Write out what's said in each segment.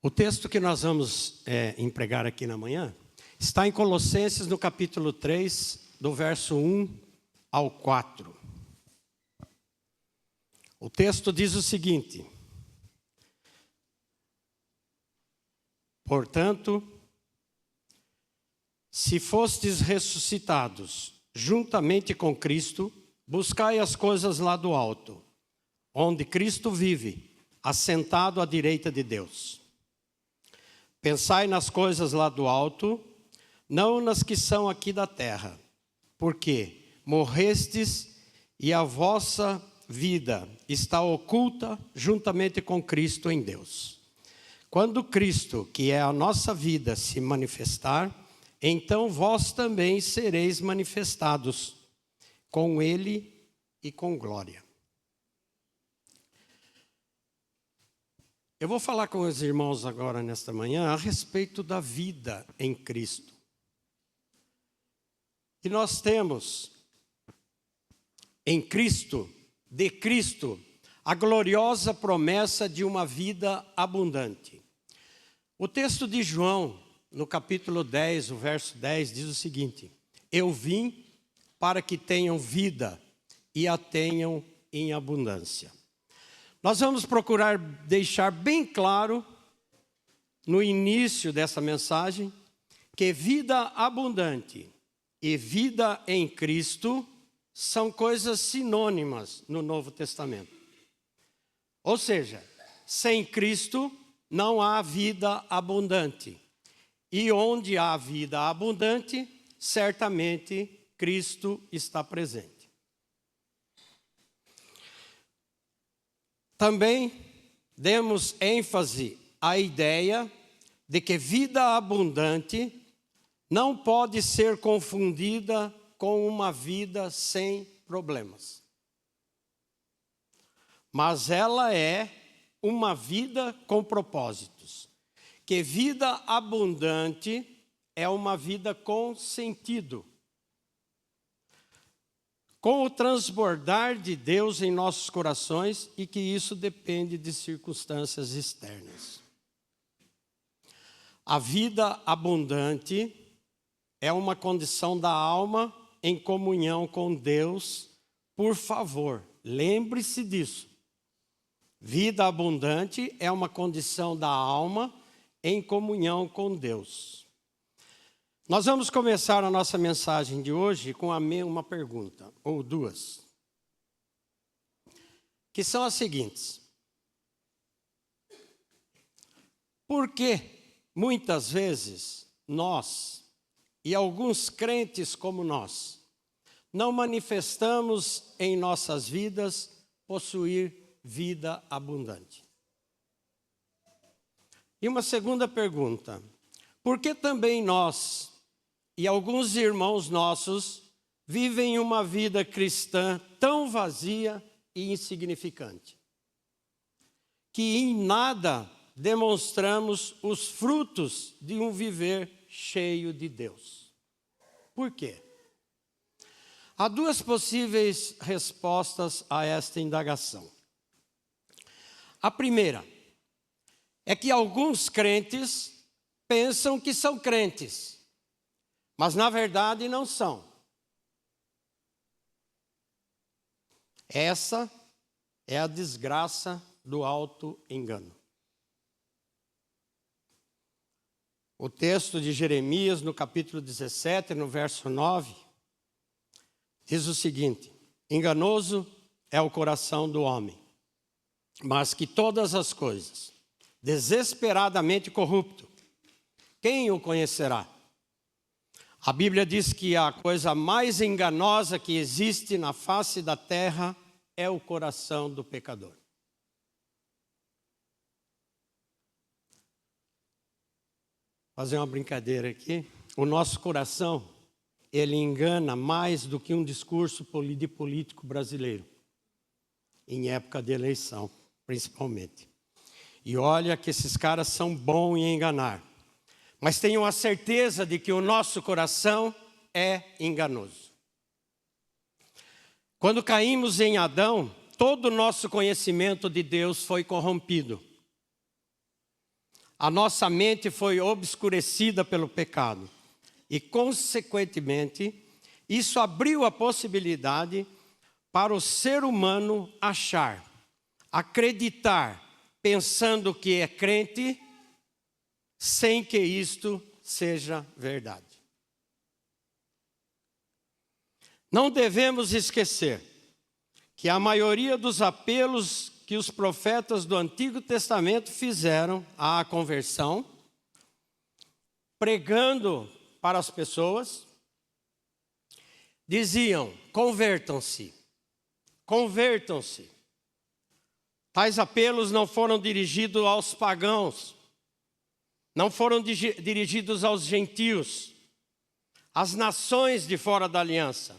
O texto que nós vamos empregar aqui na manhã está em Colossenses, no capítulo 3, do verso 1 ao 4. O texto diz o seguinte: portanto, se fostes ressuscitados juntamente com Cristo, buscai as coisas lá do alto, onde Cristo vive, assentado à direita de Deus. Pensai nas coisas lá do alto, não nas que são aqui da terra, porque morrestes e a vossa vida está oculta juntamente com Cristo em Deus. Quando Cristo, que é a nossa vida, se manifestar, então vós também sereis manifestados com Ele e com glória. Eu vou falar com os irmãos agora, nesta manhã, a respeito da vida em Cristo. E nós temos em Cristo, de Cristo, a gloriosa promessa de uma vida abundante. O texto de João, no capítulo 10, o verso 10, diz o seguinte: eu vim para que tenham vida e a tenham em abundância. Nós vamos procurar deixar bem claro, no início dessa mensagem, que vida abundante e vida em Cristo são coisas sinônimas no Novo Testamento. Ou seja, sem Cristo não há vida abundante. E onde há vida abundante, certamente Cristo está presente. Também demos ênfase à ideia de que vida abundante não pode ser confundida com uma vida sem problemas. Mas ela é uma vida com propósitos. Que vida abundante é uma vida com sentido. Com o transbordar de Deus em nossos corações e que isso depende de circunstâncias externas. A vida abundante é uma condição da alma em comunhão com Deus. Por favor, lembre-se disso. Vida abundante é uma condição da alma em comunhão com Deus. Nós vamos começar a nossa mensagem de hoje com uma pergunta, ou duas, que são as seguintes: por que muitas vezes nós, e alguns crentes como nós, não manifestamos em nossas vidas possuir vida abundante? E uma segunda pergunta: por que também nós e alguns irmãos nossos vivem uma vida cristã tão vazia e insignificante, que em nada demonstramos os frutos de um viver cheio de Deus? Por quê? Há duas possíveis respostas a esta indagação. A primeira é que alguns crentes pensam que são crentes, mas na verdade não são. Essa é a desgraça do auto-engano. O texto de Jeremias, no capítulo 17, no verso 9, diz o seguinte: enganoso é o coração do homem, mas que todas as coisas, desesperadamente corrupto, quem o conhecerá? A Bíblia diz que a coisa mais enganosa que existe na face da terra é o coração do pecador. Vou fazer uma brincadeira aqui. O nosso coração, ele engana mais do que um discurso de político brasileiro, em época de eleição, principalmente. E olha que esses caras são bons em enganar. Mas tenham a certeza de que o nosso coração é enganoso. Quando caímos em Adão, todo o nosso conhecimento de Deus foi corrompido. a nossa mente foi obscurecida pelo pecado. E, consequentemente, isso abriu a possibilidade para o ser humano achar, acreditar, pensando que é crente, sem que isto seja verdade. Não devemos esquecer que a maioria dos apelos que os profetas do Antigo Testamento fizeram à conversão, pregando para as pessoas, diziam: convertam-se, convertam-se. Tais apelos não foram dirigidos aos pagãos, não foram dirigidos aos gentios, às nações de fora da aliança,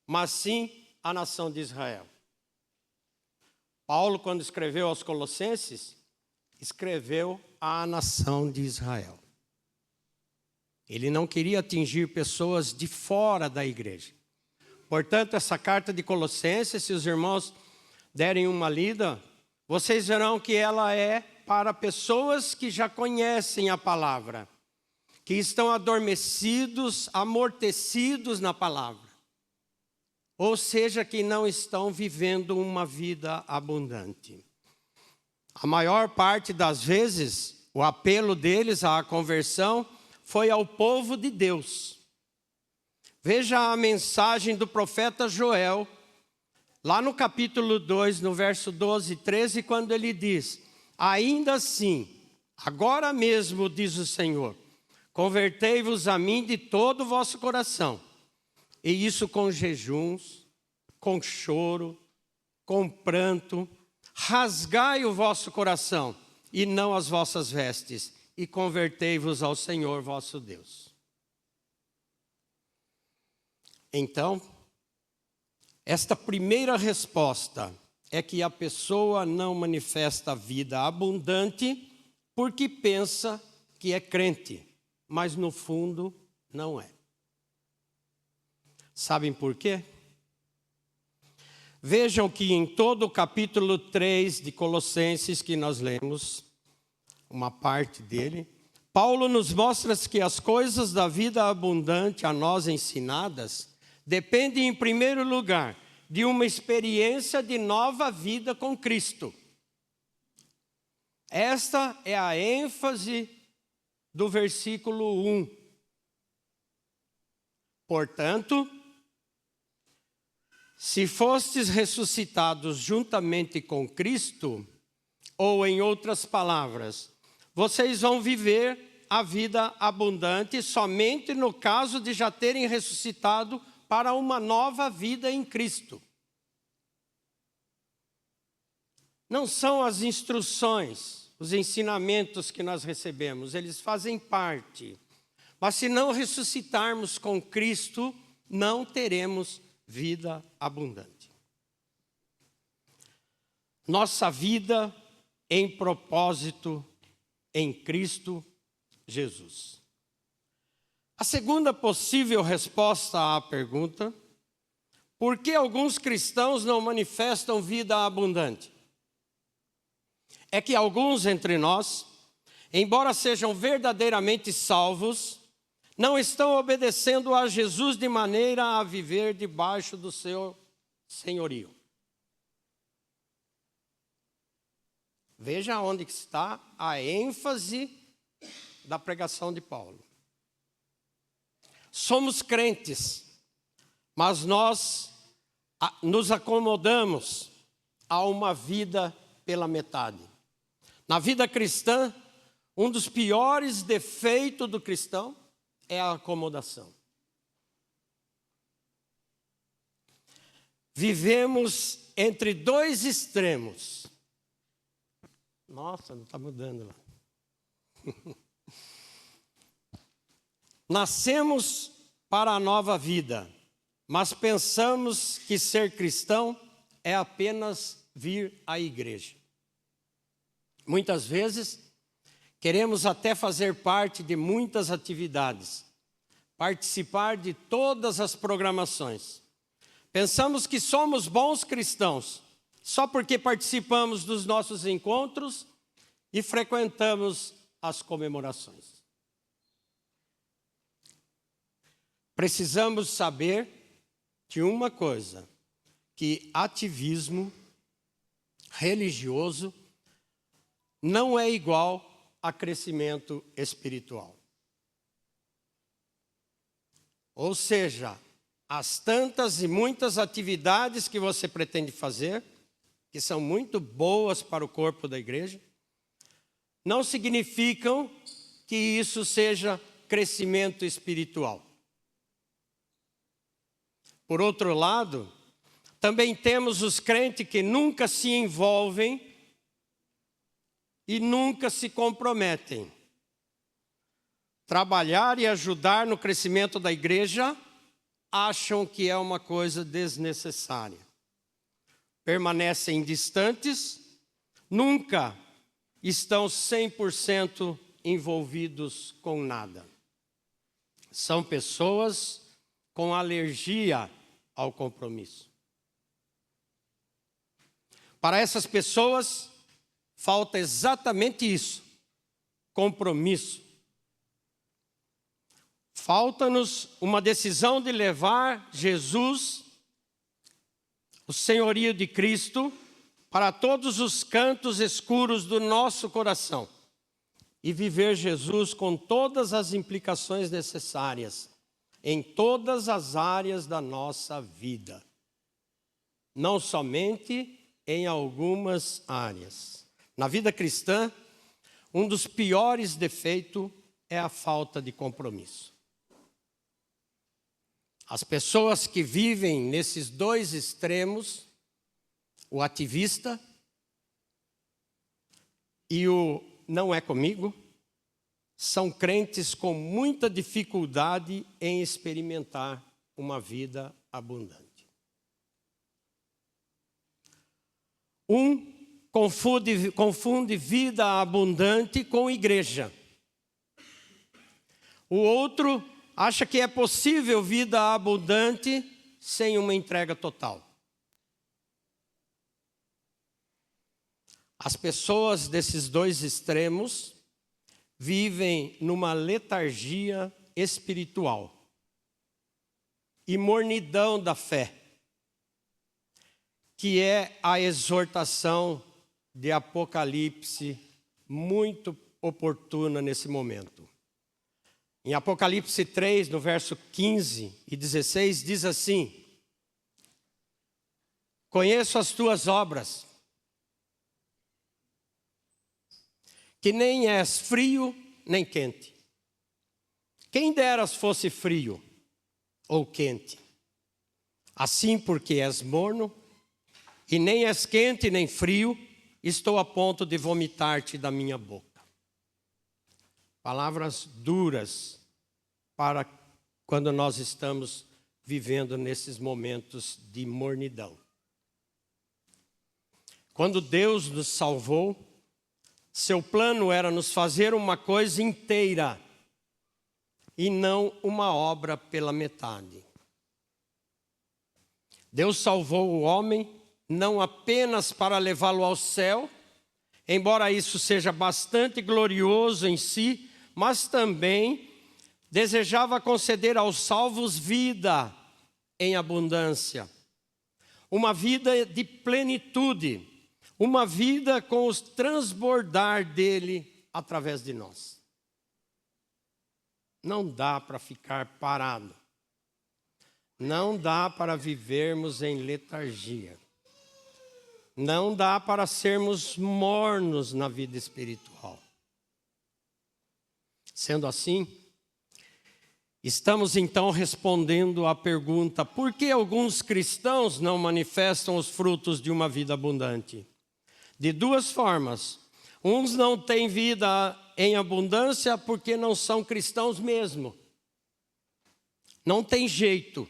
mas sim à nação de Israel. Paulo, quando escreveu aos Colossenses, escreveu à nação de Israel. Ele não queria atingir pessoas de fora da igreja. Portanto, essa carta de Colossenses, se os irmãos derem uma lida, vocês verão que ela é para pessoas que já conhecem a palavra, que estão adormecidos, amortecidos na palavra. Ou seja, que não estão vivendo uma vida abundante. A maior parte das vezes, o apelo deles à conversão foi ao povo de Deus. Veja a mensagem do profeta Joel, lá no capítulo 2, no verso 12 e 13, quando ele diz: ainda assim, agora mesmo, diz o Senhor, convertei-vos a mim de todo o vosso coração, e isso com jejuns, com choro, com pranto, rasgai o vosso coração e não as vossas vestes, e convertei-vos ao Senhor vosso Deus. Então, esta primeira resposta é que a pessoa não manifesta vida abundante porque pensa que é crente, mas no fundo não é. Sabem por quê? Vejam que em todo o capítulo 3 de Colossenses que nós lemos, uma parte dele, Paulo nos mostra que as coisas da vida abundante a nós ensinadas dependem em primeiro lugar de uma experiência de nova vida com Cristo. Esta é a ênfase do versículo 1. Portanto, se fostes ressuscitados juntamente com Cristo, ou em outras palavras, vocês vão viver a vida abundante somente no caso de já terem ressuscitado para uma nova vida em Cristo. Não são as instruções, os ensinamentos que nós recebemos, eles fazem parte. Mas se não ressuscitarmos com Cristo, não teremos vida abundante. Nossa vida em propósito em Cristo Jesus. A segunda possível resposta à pergunta: por que alguns cristãos não manifestam vida abundante? É que alguns entre nós, embora sejam verdadeiramente salvos, não estão obedecendo a Jesus de maneira a viver debaixo do seu senhorio. Veja onde está a ênfase da pregação de Paulo. Somos crentes, mas nós nos acomodamos a uma vida pela metade. Na vida cristã, um dos piores defeitos do cristão é a acomodação. Vivemos entre dois extremos. Nossa, não está mudando lá. Nascemos para a nova vida, mas pensamos que ser cristão é apenas vir à igreja. Muitas vezes, queremos até fazer parte de muitas atividades, participar de todas as programações. Pensamos que somos bons cristãos, só porque participamos dos nossos encontros e frequentamos as comemorações. Precisamos saber de uma coisa, que ativismo religioso não é igual a crescimento espiritual. Ou seja, as tantas e muitas atividades que você pretende fazer, que são muito boas para o corpo da igreja, não significam que isso seja crescimento espiritual. Por outro lado, também temos os crentes que nunca se envolvem e nunca se comprometem. Trabalhar e ajudar no crescimento da igreja acham que é uma coisa desnecessária. Permanecem distantes, nunca estão 100% envolvidos com nada. São pessoas com alergia ao compromisso. Para essas pessoas, falta exatamente isso, compromisso. Falta-nos uma decisão de levar Jesus, o senhorio de Cristo, para todos os cantos escuros do nosso coração e viver Jesus com todas as implicações necessárias em todas as áreas da nossa vida, não somente em algumas áreas. Na vida cristã, um dos piores defeitos é a falta de compromisso. As pessoas que vivem nesses dois extremos, o ativista e o não é comigo, são crentes com muita dificuldade em experimentar uma vida abundante. Um confunde vida abundante com igreja. O outro acha que é possível vida abundante sem uma entrega total. As pessoas desses dois extremos vivem numa letargia espiritual e mornidão da fé, que é a exortação de Apocalipse muito oportuna nesse momento. Em Apocalipse 3, no verso 15 e 16, diz assim: conheço as tuas obras, que nem és frio nem quente. Quem deras fosse frio ou quente. Assim, porque és morno, e nem és quente nem frio, estou a ponto de vomitar-te da minha boca. Palavras duras para quando nós estamos vivendo nesses momentos de mornidão. Quando Deus nos salvou, seu plano era nos fazer uma coisa inteira e não uma obra pela metade. Deus salvou o homem não apenas para levá-lo ao céu, embora isso seja bastante glorioso em si, mas também desejava conceder aos salvos vida em abundância, uma vida de plenitude, uma vida com os transbordar dele através de nós. Não dá para ficar parado. Não dá para vivermos em letargia. Não dá para sermos mornos na vida espiritual. Sendo assim, estamos então respondendo à pergunta: por que alguns cristãos não manifestam os frutos de uma vida abundante? De duas formas. Uns não têm vida em abundância porque não são cristãos mesmo. Não tem jeito.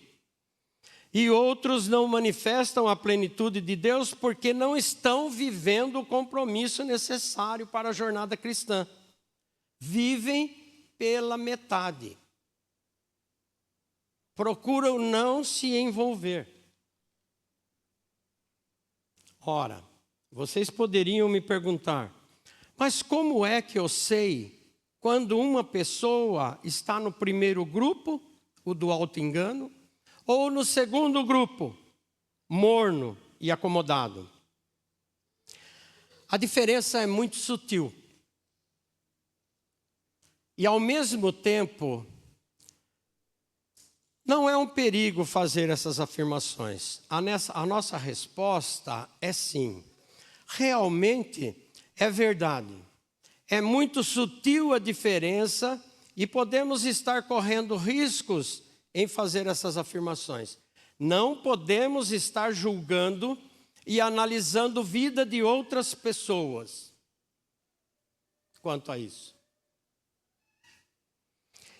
E outros não manifestam a plenitude de Deus porque não estão vivendo o compromisso necessário para a jornada cristã. Vivem pela metade. Procuram não se envolver. Ora, vocês poderiam me perguntar: mas como é que eu sei quando uma pessoa está no primeiro grupo, o do auto-engano, ou no segundo grupo, morno e acomodado. A diferença é muito sutil. E ao mesmo tempo, não é um perigo fazer essas afirmações. A nossa resposta é sim. Realmente é verdade. É muito sutil a diferença e podemos estar correndo riscos em fazer essas afirmações. Não podemos estar julgando e analisando a vida de outras pessoas quanto a isso.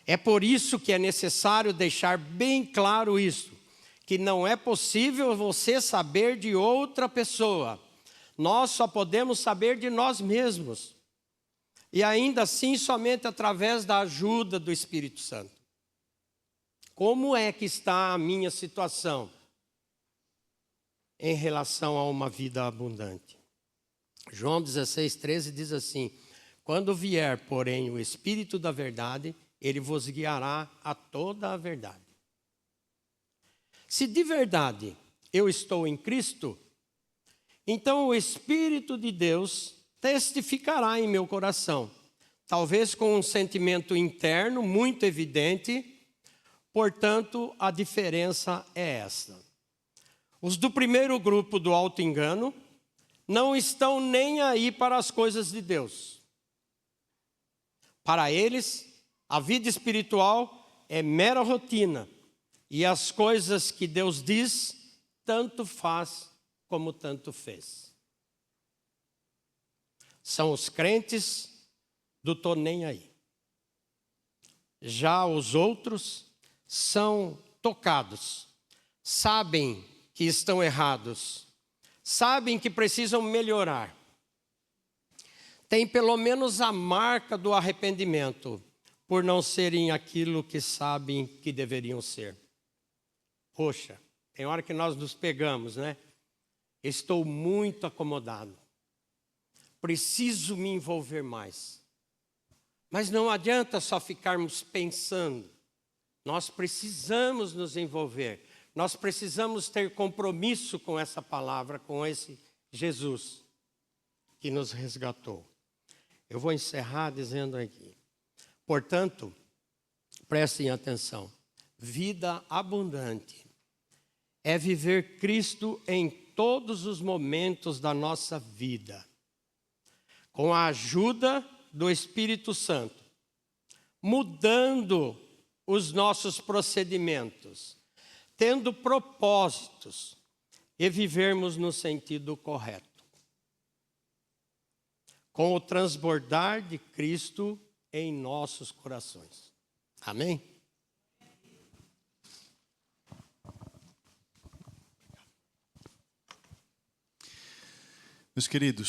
É por isso que é necessário deixar bem claro isso, que não é possível você saber de outra pessoa. Nós só podemos saber de nós mesmos. E ainda assim, somente através da ajuda do Espírito Santo. Como é que está a minha situação em relação a uma vida abundante? João 16:13 diz assim: quando vier, porém, o Espírito da verdade, ele vos guiará a toda a verdade. Se de verdade eu estou em Cristo, então o Espírito de Deus testificará em meu coração, talvez com um sentimento interno muito evidente. Portanto, a diferença é esta. Os do primeiro grupo do auto-engano não estão nem aí para as coisas de Deus. Para eles, a vida espiritual é mera rotina e as coisas que Deus diz, tanto faz como tanto fez. São os crentes do tô nem aí. Já os outros são tocados, sabem que estão errados, sabem que precisam melhorar. Tem pelo menos a marca do arrependimento, por não serem aquilo que sabem que deveriam ser. Poxa, tem hora que nós nos pegamos, né? Estou muito acomodado. Preciso me envolver mais. Mas não adianta só ficarmos pensando. Nós precisamos nos envolver. Nós precisamos ter compromisso com essa palavra, com esse Jesus que nos resgatou. Eu vou encerrar dizendo aqui. Portanto, prestem atenção. Vida abundante é viver Cristo em todos os momentos da nossa vida, com a ajuda do Espírito Santo, mudando os nossos procedimentos, tendo propósitos e vivermos no sentido correto, com o transbordar de Cristo em nossos corações. Amém? Meus queridos,